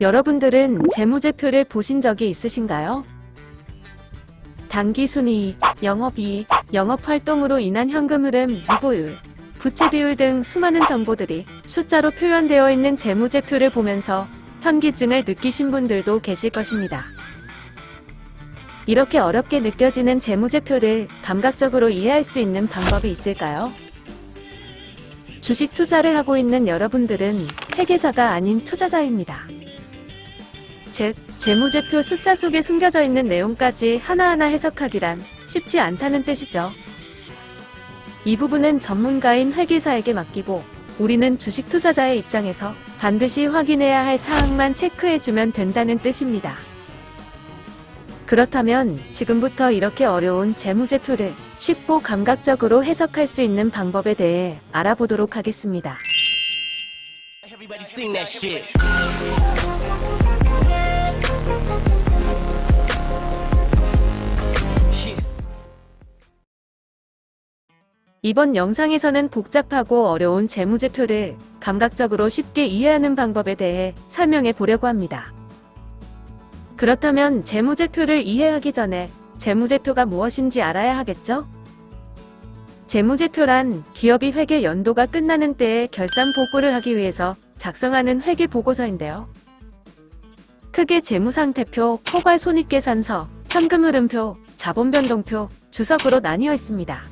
여러분들은 재무제표를 보신 적이 있으신가요? 당기순이익, 영업이익, 영업활동으로 인한 현금 흐름, 미보율, 부채 비율 등 수많은 정보들이 숫자로 표현되어 있는 재무제표를 보면서 현기증을 느끼신 분들도 계실 것입니다. 이렇게 어렵게 느껴지는 재무제표를 감각적으로 이해할 수 있는 방법이 있을까요? 주식 투자를 하고 있는 여러분들은 회계사가 아닌 투자자입니다. 즉, 재무제표 숫자 속에 숨겨져 있는 내용까지 하나하나 해석하기란 쉽지 않다는 뜻이죠. 이 부분은 전문가인 회계사에게 맡기고 우리는 주식 투자자의 입장에서 반드시 확인해야 할 사항만 체크해주면 된다는 뜻입니다. 그렇다면 지금부터 이렇게 어려운 재무제표를 쉽고 감각적으로 해석할 수 있는 방법에 대해 알아보도록 하겠습니다. 이번 영상에서는 복잡하고 어려운 재무제표를 감각적으로 쉽게 이해하는 방법에 대해 설명해 보려고 합니다. 그렇다면 재무제표를 이해하기 전에 재무제표가 무엇인지 알아야 하겠죠? 재무제표란 기업이 회계 연도가 끝나는 때에 결산 보고를 하기 위해서 작성하는 회계 보고서인데요. 크게 재무상태표, 포괄손익계산서, 현금흐름표, 자본변동표, 주석으로 나뉘어 있습니다.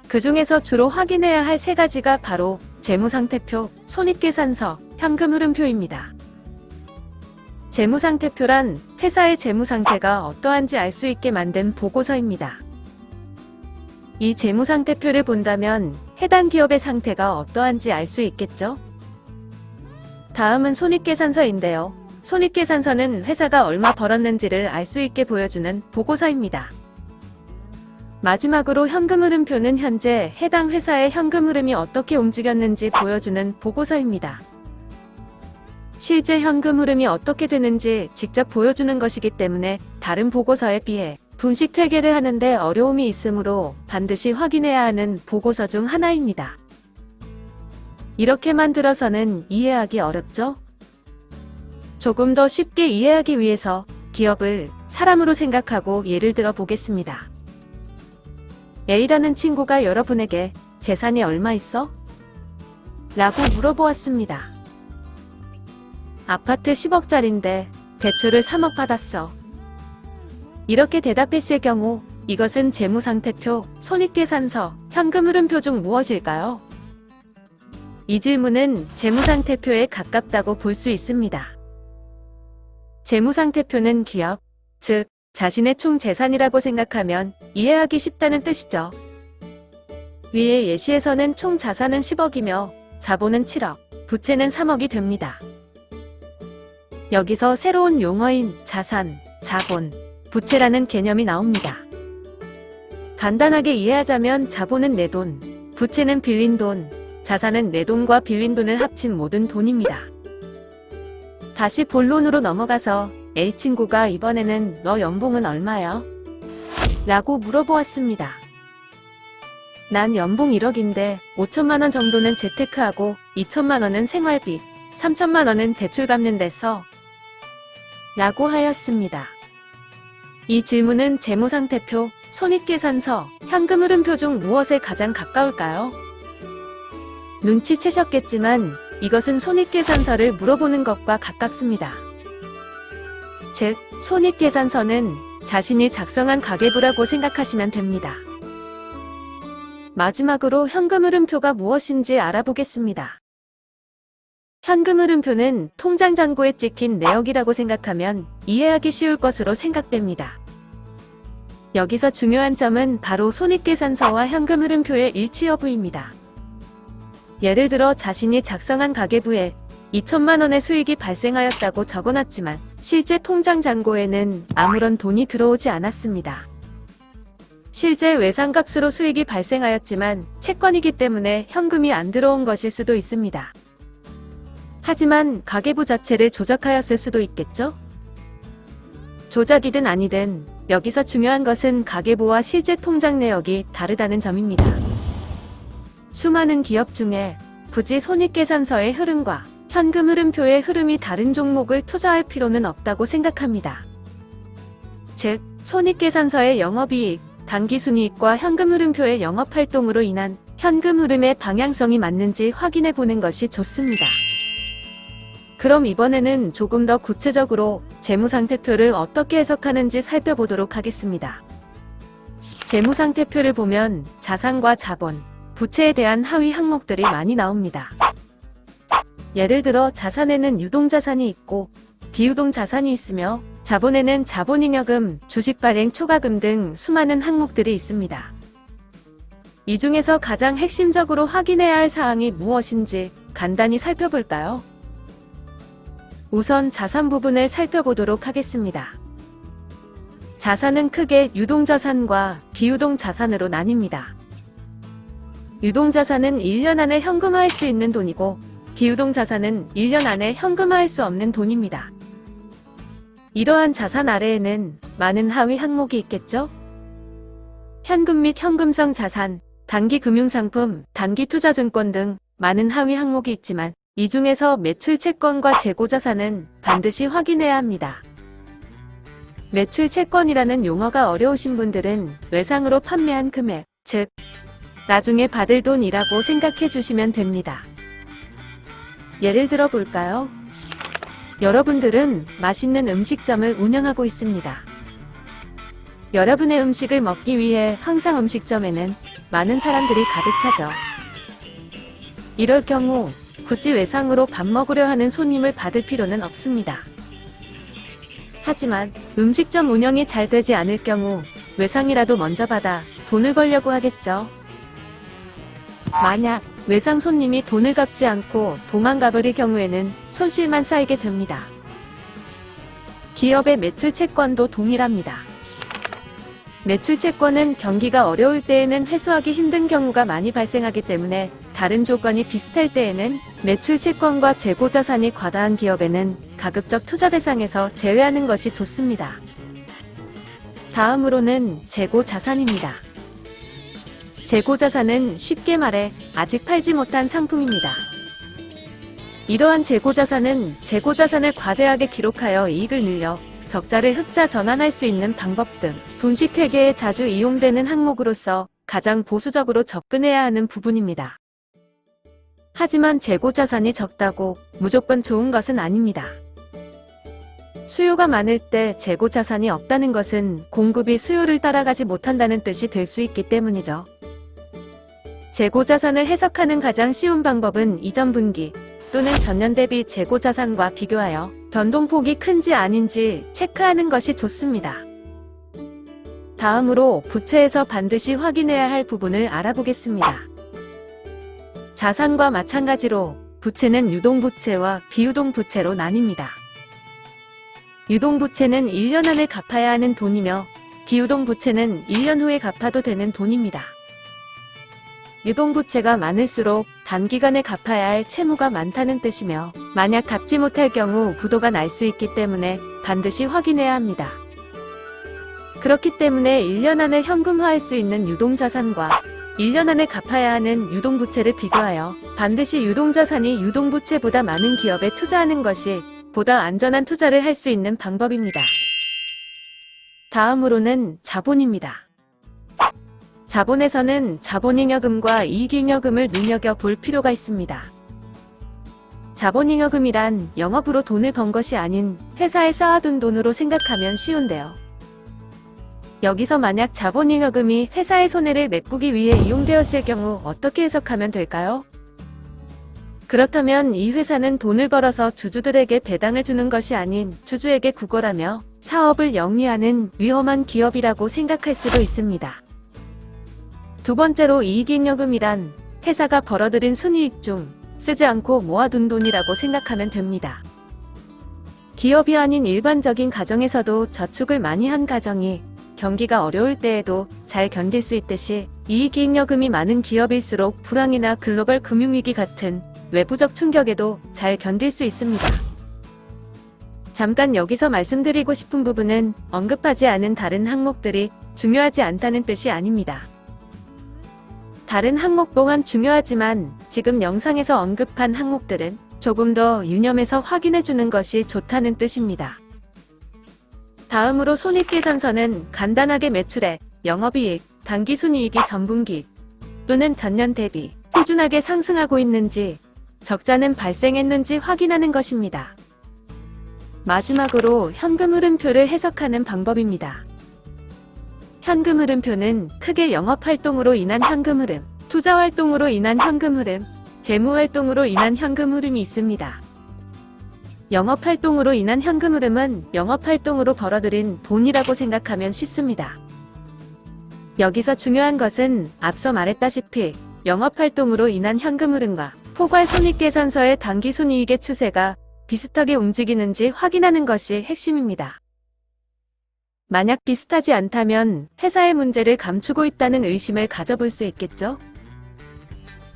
그 중에서 주로 확인해야 할 세 가지가 바로 재무상태표, 손익계산서, 현금흐름표입니다. 재무상태표란 회사의 재무상태가 어떠한지 알 수 있게 만든 보고서입니다. 이 재무상태표를 본다면 해당 기업의 상태가 어떠한지 알 수 있겠죠? 다음은 손익계산서인데요. 손익계산서는 회사가 얼마 벌었는지를 알 수 있게 보여주는 보고서입니다. 마지막으로 현금흐름표는 현재 해당 회사의 현금흐름이 어떻게 움직였는지 보여주는 보고서입니다. 실제 현금흐름이 어떻게 되는지 직접 보여주는 것이기 때문에 다른 보고서에 비해 분식회계를 하는데 어려움이 있으므로 반드시 확인해야 하는 보고서 중 하나입니다. 이렇게 만들어서는 이해하기 어렵죠? 조금 더 쉽게 이해하기 위해서 기업을 사람으로 생각하고 예를 들어 보겠습니다. A라는 친구가 여러분에게 재산이 얼마 있어? 라고 물어보았습니다. 아파트 10억짜린데 대출을 3억 받았어. 이렇게 대답했을 경우 이것은 재무상태표, 손익계산서, 현금흐름표 중 무엇일까요? 이 질문은 재무상태표에 가깝다고 볼 수 있습니다. 재무상태표는 기업, 즉 자신의 총 재산이라고 생각하면 이해하기 쉽다는 뜻이죠. 위의 예시에서는 총 자산은 10억이며 자본은 7억, 부채는 3억이 됩니다. 여기서 새로운 용어인 자산, 자본, 부채라는 개념이 나옵니다. 간단하게 이해하자면 자본은 내 돈, 부채는 빌린 돈, 자산은 내 돈과 빌린 돈을 합친 모든 돈입니다. 다시 본론으로 넘어가서 A친구가 이번에는 너 연봉은 얼마야? 라고 물어보았습니다. 난 연봉 1억인데 5천만 원 정도는 재테크하고 2천만 원은 생활비, 3천만 원은 대출 갚는 데 써. 라고 하였습니다. 이 질문은 재무상태표, 손익계산서, 현금흐름표 중 무엇에 가장 가까울까요? 눈치채셨겠지만 이것은 손익계산서를 물어보는 것과 가깝습니다. 즉, 손익계산서는 자신이 작성한 가계부라고 생각하시면 됩니다. 마지막으로 현금흐름표가 무엇인지 알아보겠습니다. 현금흐름표는 통장잔고에 찍힌 내역이라고 생각하면 이해하기 쉬울 것으로 생각됩니다. 여기서 중요한 점은 바로 손익계산서와 현금흐름표의 일치 여부입니다. 예를 들어 자신이 작성한 가계부에 2천만 원의 수익이 발생하였다고 적어놨지만 실제 통장 잔고에는 아무런 돈이 들어오지 않았습니다. 실제 외상값으로 수익이 발생하였지만 채권이기 때문에 현금이 안 들어온 것일 수도 있습니다. 하지만 가계부 자체를 조작하였을 수도 있겠죠? 조작이든 아니든 여기서 중요한 것은 가계부와 실제 통장 내역이 다르다는 점입니다. 수많은 기업 중에 굳이 손익계산서의 흐름과 현금 흐름표의 흐름이 다른 종목을 투자할 필요는 없다고 생각합니다. 즉, 손익계산서의 영업이익, 당기순이익과 현금 흐름표의 영업활동으로 인한 현금 흐름의 방향성이 맞는지 확인해 보는 것이 좋습니다. 그럼 이번에는 조금 더 구체적으로 재무상태표를 어떻게 해석하는지 살펴보도록 하겠습니다. 재무상태표를 보면 자산과 자본, 부채에 대한 하위 항목들이 많이 나옵니다. 예를 들어 자산에는 유동자산이 있고 비유동자산이 있으며 자본에는 자본잉여금, 주식발행 초과금 등 수많은 항목들이 있습니다. 이 중에서 가장 핵심적으로 확인해야 할 사항이 무엇인지 간단히 살펴볼까요? 우선 자산 부분을 살펴보도록 하겠습니다. 자산은 크게 유동자산과 비유동자산으로 나뉩니다. 유동자산은 1년 안에 현금화할 수 있는 돈이고 비유동자산은 1년 안에 현금화할 수 없는 돈입니다. 이러한 자산 아래에는 많은 하위 항목이 있겠죠? 현금 및 현금성 자산, 단기 금융상품, 단기 투자증권 등 많은 하위 항목이 있지만 이 중에서 매출 채권과 재고자산은 반드시 확인해야 합니다. 매출 채권이라는 용어가 어려우신 분들은 외상으로 판매한 금액, 즉 나중에 받을 돈이라고 생각해 주시면 됩니다. 예를 들어 볼까요? 여러분들은 맛있는 음식점을 운영하고 있습니다. 여러분의 음식을 먹기 위해 항상 음식점에는 많은 사람들이 가득 차죠. 이럴 경우 굳이 외상으로 밥 먹으려 하는 손님을 받을 필요는 없습니다. 하지만 음식점 운영이 잘 되지 않을 경우 외상이라도 먼저 받아 돈을 벌려고 하겠죠. 만약 외상 손님이 돈을 갚지 않고 도망가 버릴 경우에는 손실만 쌓이게 됩니다. 기업의 매출 채권도 동일합니다. 매출 채권은 경기가 어려울 때에는 회수하기 힘든 경우가 많이 발생하기 때문에 다른 조건이 비슷할 때에는 매출 채권과 재고자산이 과다한 기업에는 가급적 투자 대상에서 제외하는 것이 좋습니다. 다음으로는 재고자산입니다. 재고자산은 쉽게 말해 아직 팔지 못한 상품입니다. 이러한 재고자산은 재고자산을 과대하게 기록하여 이익을 늘려 적자를 흑자 전환할 수 있는 방법 등 분식회계에 자주 이용되는 항목으로서 가장 보수적으로 접근해야 하는 부분입니다. 하지만 재고자산이 적다고 무조건 좋은 것은 아닙니다. 수요가 많을 때 재고자산이 없다는 것은 공급이 수요를 따라가지 못한다는 뜻이 될 수 있기 때문이죠. 재고자산을 해석하는 가장 쉬운 방법은 이전 분기 또는 전년 대비 재고자산과 비교하여 변동폭이 큰지 아닌지 체크하는 것이 좋습니다. 다음으로 부채에서 반드시 확인해야 할 부분을 알아보겠습니다. 자산과 마찬가지로 부채는 유동부채와 비유동부채로 나뉩니다. 유동부채는 1년 안에 갚아야 하는 돈이며 비유동부채는 1년 후에 갚아도 되는 돈입니다. 유동부채가 많을수록 단기간에 갚아야 할 채무가 많다는 뜻이며 만약 갚지 못할 경우 부도가 날 수 있기 때문에 반드시 확인해야 합니다. 그렇기 때문에 1년 안에 현금화할 수 있는 유동자산과 1년 안에 갚아야 하는 유동부채를 비교하여 반드시 유동자산이 유동부채보다 많은 기업에 투자하는 것이 보다 안전한 투자를 할 수 있는 방법입니다. 다음으로는 자본입니다. 자본에서는 자본잉여금과 이익잉여금을 눈여겨볼 필요가 있습니다. 자본잉여금이란 영업으로 돈을 번 것이 아닌 회사에 쌓아둔 돈으로 생각하면 쉬운데요. 여기서 만약 자본잉여금이 회사의 손해를 메꾸기 위해 이용되었을 경우 어떻게 해석하면 될까요? 그렇다면 이 회사는 돈을 벌어서 주주들에게 배당을 주는 것이 아닌 주주에게 구걸하며 사업을 영위하는 위험한 기업이라고 생각할 수도 있습니다. 두 번째로 이익잉여금이란 회사가 벌어들인 순이익 중 쓰지 않고 모아둔 돈이라고 생각하면 됩니다. 기업이 아닌 일반적인 가정에서도 저축을 많이 한 가정이 경기가 어려울 때에도 잘 견딜 수 있듯이 이익잉여금이 많은 기업일수록 불황이나 글로벌 금융위기 같은 외부적 충격에도 잘 견딜 수 있습니다. 잠깐 여기서 말씀드리고 싶은 부분은 언급하지 않은 다른 항목들이 중요하지 않다는 뜻이 아닙니다. 다른 항목 또한 중요하지만 지금 영상에서 언급한 항목들은 조금 더 유념해서 확인해 주는 것이 좋다는 뜻입니다. 다음으로 손익계산서는 간단하게 매출액, 영업이익, 당기순이익이 전분기 또는 전년 대비 꾸준하게 상승하고 있는지, 적자는 발생했는지 확인하는 것입니다. 마지막으로 현금흐름표를 해석하는 방법입니다. 현금흐름표는 크게 영업활동으로 인한 현금흐름, 투자활동으로 인한 현금흐름, 재무활동으로 인한 현금흐름이 있습니다. 영업활동으로 인한 현금흐름은 영업활동으로 벌어들인 돈이라고 생각하면 쉽습니다. 여기서 중요한 것은 앞서 말했다시피 영업활동으로 인한 현금흐름과 포괄손익계산서의 당기순이익의 추세가 비슷하게 움직이는지 확인하는 것이 핵심입니다. 만약 비슷하지 않다면 회사의 문제를 감추고 있다는 의심을 가져볼 수 있겠죠?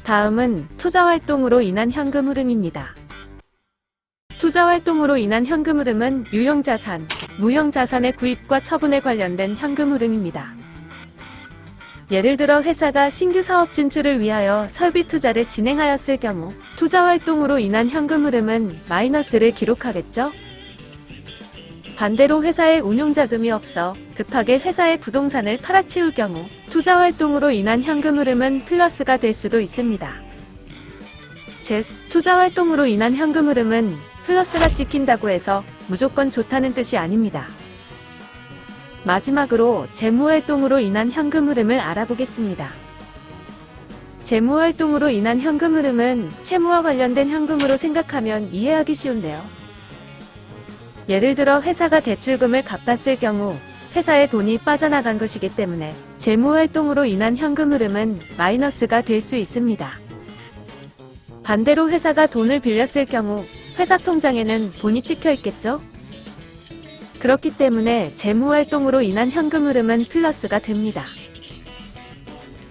다음은 투자활동으로 인한 현금흐름입니다. 투자활동으로 인한 현금흐름은 유형자산, 무형자산의 구입과 처분에 관련된 현금흐름입니다. 예를 들어 회사가 신규 사업 진출을 위하여 설비 투자를 진행하였을 경우 투자활동으로 인한 현금흐름은 마이너스를 기록하겠죠? 반대로 회사에 운용자금이 없어 급하게 회사의 부동산을 팔아치울 경우 투자활동으로 인한 현금흐름은 플러스가 될 수도 있습니다. 즉, 투자활동으로 인한 현금흐름은 플러스가 찍힌다고 해서 무조건 좋다는 뜻이 아닙니다. 마지막으로 재무활동으로 인한 현금흐름을 알아보겠습니다. 재무활동으로 인한 현금흐름은 채무와 관련된 현금으로 생각하면 이해하기 쉬운데요. 예를 들어 회사가 대출금을 갚았을 경우 회사에 돈이 빠져나간 것이기 때문에 재무활동으로 인한 현금흐름은 마이너스가 될 수 있습니다. 반대로 회사가 돈을 빌렸을 경우 회사 통장에는 돈이 찍혀 있겠죠? 그렇기 때문에 재무활동으로 인한 현금흐름은 플러스가 됩니다.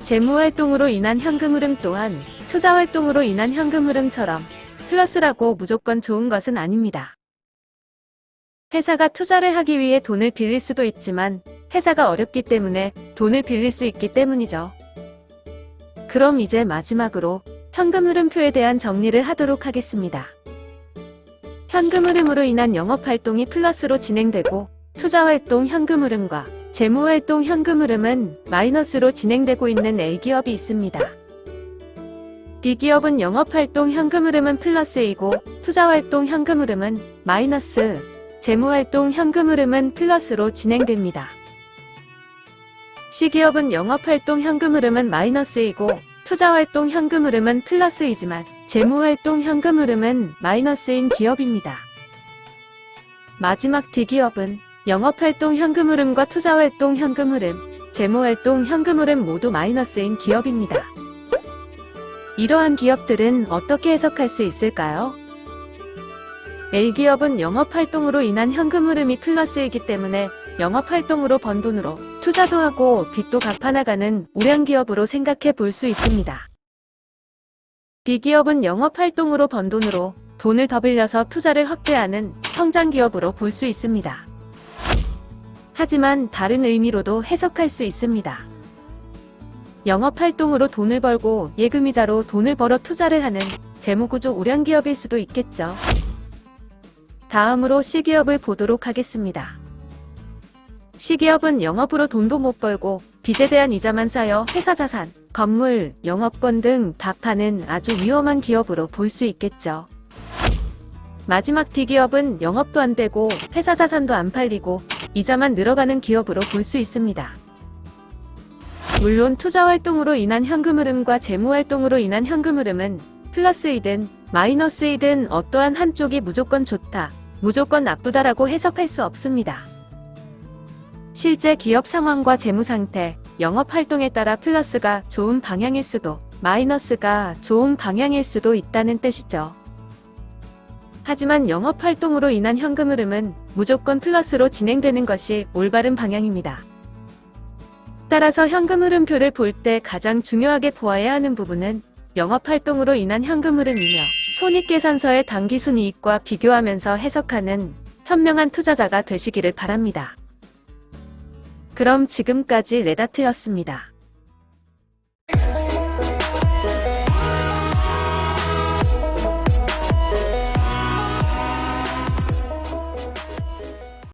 재무활동으로 인한 현금흐름 또한 투자활동으로 인한 현금흐름처럼 플러스라고 무조건 좋은 것은 아닙니다. 회사가 투자를 하기 위해 돈을 빌릴 수도 있지만 회사가 어렵기 때문에 돈을 빌릴 수 있기 때문이죠. 그럼 이제 마지막으로 현금흐름표에 대한 정리를 하도록 하겠습니다. 현금흐름으로 인한 영업활동이 플러스로 진행되고 투자활동 현금흐름과 재무활동 현금흐름은 마이너스로 진행되고 있는 A기업이 있습니다. B기업은 영업활동 현금흐름은 플러스이고 투자활동 현금흐름은 마이너스, 재무활동 현금흐름은 플러스로 진행됩니다. C기업은 영업활동 현금흐름은 마이너스이고 투자활동 현금흐름은 플러스이지만 재무활동 현금흐름은 마이너스인 기업입니다. 마지막 D기업은 영업활동 현금흐름과 투자활동 현금흐름, 재무활동 현금흐름 모두 마이너스인 기업입니다. 이러한 기업들은 어떻게 해석할 수 있을까요? A기업은 영업활동으로 인한 현금흐름이 플러스이기 때문에 영업활동으로 번 돈으로 투자도 하고 빚도 갚아나가는 우량기업으로 생각해 볼 수 있습니다. B기업은 영업활동으로 번 돈으로 돈을 더 빌려서 투자를 확대하는 성장기업으로 볼 수 있습니다. 하지만 다른 의미로도 해석할 수 있습니다. 영업활동으로 돈을 벌고 예금이자로 돈을 벌어 투자를 하는 재무구조 우량기업일 수도 있겠죠. 다음으로 C기업을 보도록 하겠습니다. C기업은 영업으로 돈도 못 벌고 빚에 대한 이자만 쌓여 회사 자산, 건물, 영업권 등 다 파는 아주 위험한 기업으로 볼 수 있겠죠. 마지막 D기업은 영업도 안 되고 회사 자산도 안 팔리고 이자만 늘어가는 기업으로 볼 수 있습니다. 물론 투자활동으로 인한 현금흐름과 재무활동으로 인한 현금흐름은 플러스이든 마이너스이든 어떠한 한쪽이 무조건 좋다, 무조건 나쁘다라고 해석할 수 없습니다. 실제 기업 상황과 재무 상태, 영업 활동에 따라 플러스가 좋은 방향일 수도, 마이너스가 좋은 방향일 수도 있다는 뜻이죠. 하지만 영업 활동으로 인한 현금 흐름은 무조건 플러스로 진행되는 것이 올바른 방향입니다. 따라서 현금 흐름표를 볼 때 가장 중요하게 보아야 하는 부분은 영업 활동으로 인한 현금 흐름이며 손익계산서의 당기순이익과 비교하면서 해석하는 현명한 투자자가 되시기를 바랍니다. 그럼 지금까지 레다트였습니다.